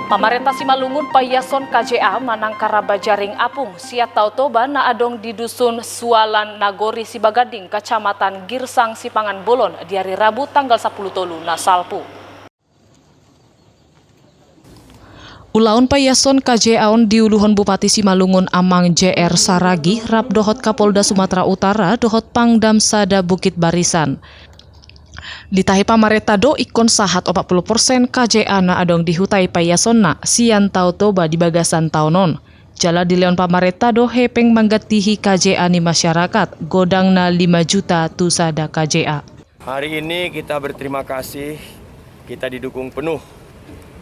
Pamarentah Simalungun payason KJA manangkara bajaring apung sia tau toba na adong di dusun Sualan Nagori Sibagading, Kecamatan Girsang Sipangan Bolon di hari Rabu tanggal 10 Tolu na salpu. Ulaun payason KJA diuluhon Bupati Simalungun Amang JR Saragi rap dohot Kapolda Sumatera Utara dohot Pangdam Sada Bukit Barisan. Ditahi pamareta do ikon sahat 40% KJA na adong dihutai payasonna sian tau toba di bagasan taunon. Jala di leon pamareta do hepeng manggatihi KJA ni masyarakat godang na 5 juta tu sada KJA. Hari ini kita berterima kasih, kita didukung penuh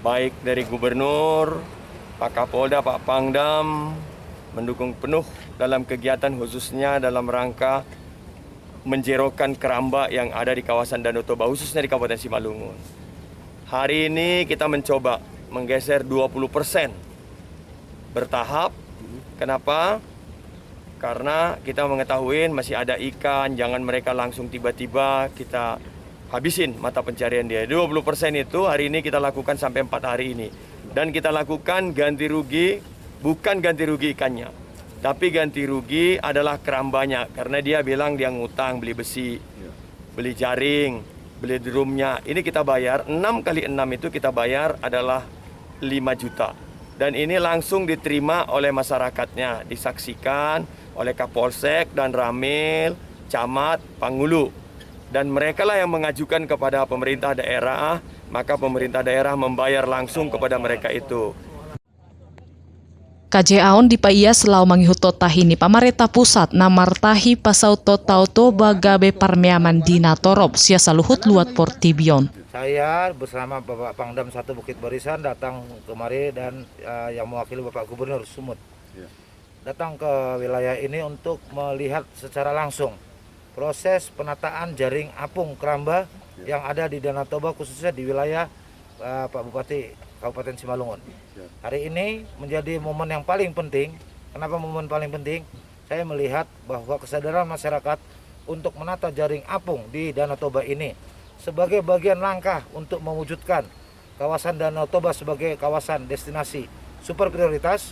baik dari Gubernur, Pak Kapolda, Pak Pangdam mendukung penuh dalam kegiatan khususnya dalam rangka menjerokan keramba yang ada di kawasan Danau Toba, khususnya di Kabupaten Simalungun. Hari ini kita mencoba menggeser 20% bertahap. Kenapa? Karena kita mengetahui masih ada ikan, jangan mereka langsung tiba-tiba kita habisin mata pencarian dia. 20% itu hari ini kita lakukan sampai 4 hari ini. Dan kita lakukan ganti rugi, bukan ganti rugi ikannya. Tapi ganti rugi adalah kerambanya, karena dia bilang dia ngutang beli besi, beli jaring, beli drumnya. Ini kita bayar, 6 kali 6 itu kita bayar adalah 5 juta. Dan ini langsung diterima oleh masyarakatnya, disaksikan oleh Kapolsek dan Ramil, Camat, Pangulu. Dan mereka lah yang mengajukan kepada pemerintah daerah, maka pemerintah daerah membayar langsung kepada mereka itu. KJA on dipaias lau mangihut tahini pamareta pusat namartahi pasau tau toba gabe parmeaman dina torop sia saluhut luat Portibion. Saya bersama Bapak Pangdam 1 Bukit Barisan datang kemari dan yang mewakili Bapak Gubernur Sumut. Datang ke wilayah ini untuk melihat secara langsung proses penataan jaring apung keramba yang ada di Danau Toba, khususnya di wilayah Pak Bupati Kabupaten Simalungun. Hari ini menjadi momen yang paling penting. Kenapa momen paling penting? Saya melihat bahwa kesadaran masyarakat untuk menata jaring apung di Danau Toba ini sebagai bagian langkah untuk mewujudkan kawasan Danau Toba sebagai kawasan destinasi super prioritas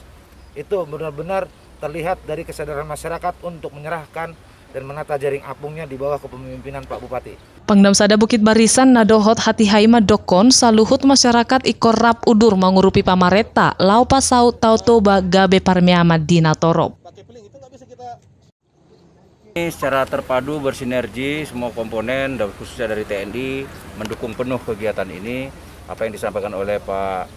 itu benar-benar terlihat dari kesadaran masyarakat untuk menyerahkan dan menata jaring apungnya di bawah kepemimpinan Pak Bupati. Pangdam Sada Bukit Barisan nadohot hati haima dokon saluhut masyarakat ikor rap udur mengurupi pamareta lau pasau tau toba gabe parmeamat dina torop. Ini secara terpadu bersinergi semua komponen dan khususnya dari TNI mendukung penuh kegiatan ini. Apa yang disampaikan oleh Pak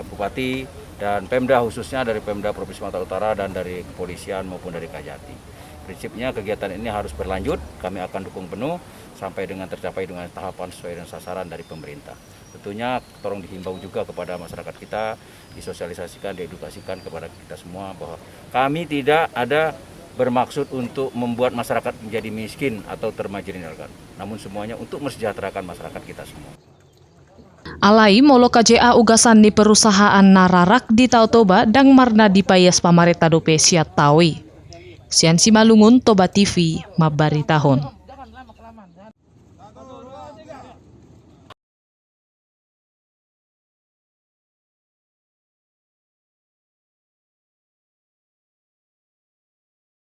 Bupati dan Pemda, khususnya dari Pemda Provinsi Sumatera Utara dan dari kepolisian maupun dari Kajati. Prinsipnya kegiatan ini harus berlanjut, kami akan dukung penuh sampai dengan tercapai dengan tahapan sesuai dengan sasaran dari pemerintah. Tentunya tolong dihimbau juga kepada masyarakat kita, disosialisasikan, diedukasikan kepada kita semua bahwa kami tidak ada bermaksud untuk membuat masyarakat menjadi miskin atau termarginalkan, namun semuanya untuk mesejahterakan masyarakat kita semua. Alai molo KJA ugasan di perusahaan nararak di Tau Toba dang marna di payas pamareta dope siat tawi. Sian Simalungun Toba TV, Mabari Tahun.